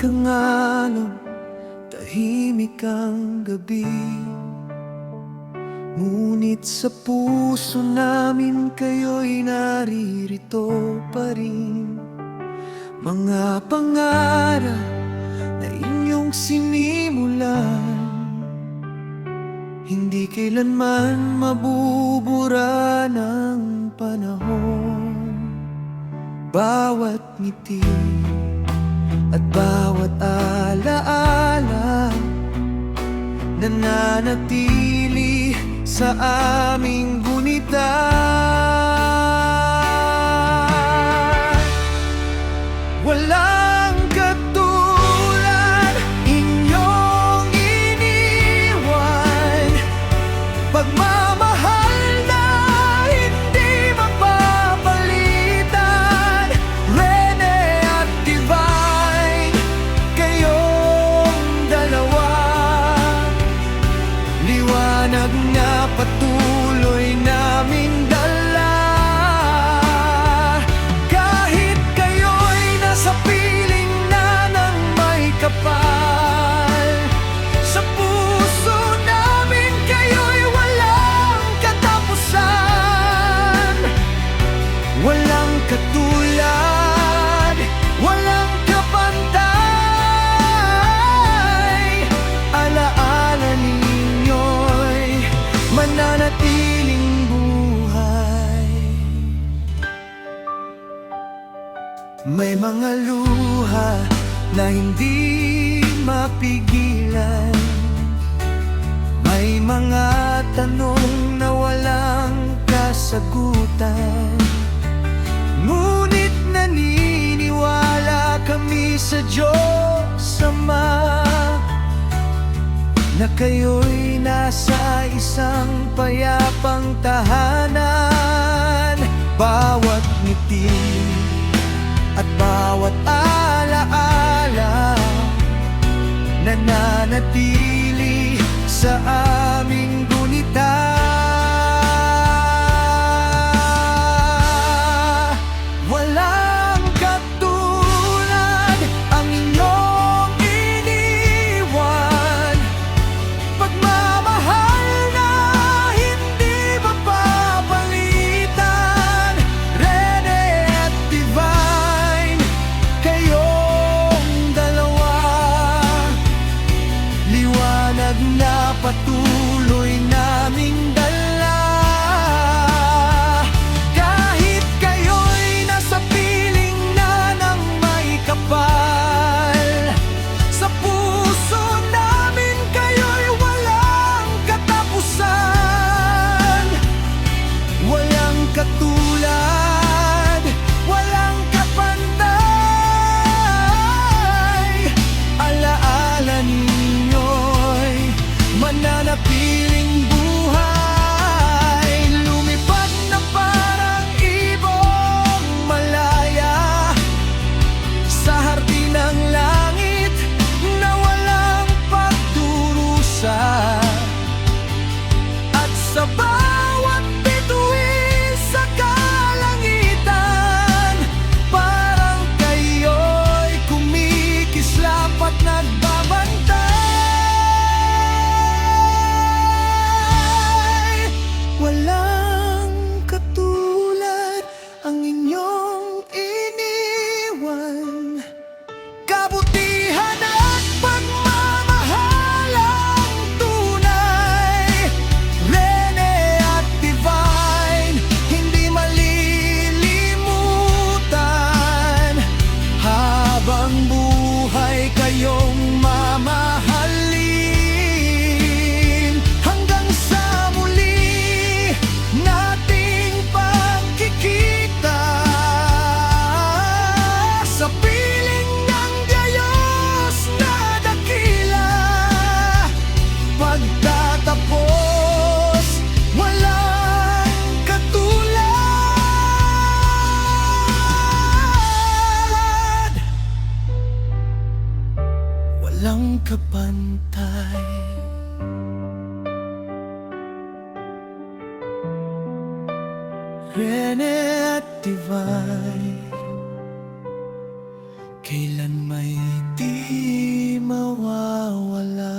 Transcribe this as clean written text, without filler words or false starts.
ang alon, tahimik ang gabi. Ngunit sa puso namin kayo'y naririto pa rin. Mga pangarap na inyong sinimulan, hindi kailanman mabubura ng panahon. Bawat ngiti at bawat alaala nananatili sa aming gunitan. Walang katulad inyong iniwan, pagmamahal na hindi mapapalitan. Rene at Divine, kayong dalawa, liwanag na patuloy naming dala. Kahit kayo'y nasa piling na ng may kapal, sa puso namin kayo'y walang katapusan. Walang katulad, walang kapantay. Alaala ninyo'y mananatiling buhay. May mga luha na hindi mapigilan, may mga tanong na walang kasagutan. Ngunit naniniwala kami sa Diyos Ama na kayo'y nasa isang payapang tahanan. Bawat ngiti at bawat alaala nananatili sa aming gunita. Walang katulad ang inyong iniwan, pagmamahal na hindi mapapalitan. Rene at Divine, kayong dalawa, liwanag na patuloy naming dala. Kahit kayo'y nasa piling na ng may kapal, sa puso namin kayo'y walang katapusan. Walang katulad, walang kapantay. Alaala ninyo'y mananatiling buhay. Lumipad na parang ibong malaya sa hardin ng langit na walang pagdurusa. At sa bawat bituin sa kalangitan, parang kayo'y kumikislap at nagbabantay. Walang katulad ang inyong iniwan, kabutihan at pagmamahal ang tunay. Rene at Divine, hindi malilimutan. Habang buhay kayong mamahalin, hanggang sa muli nating pagkikita. Sa piling ng Diyos na dakila, pagtatapos walang katulad, walang kapantay. Rene at Divine, kailan may di mawawala.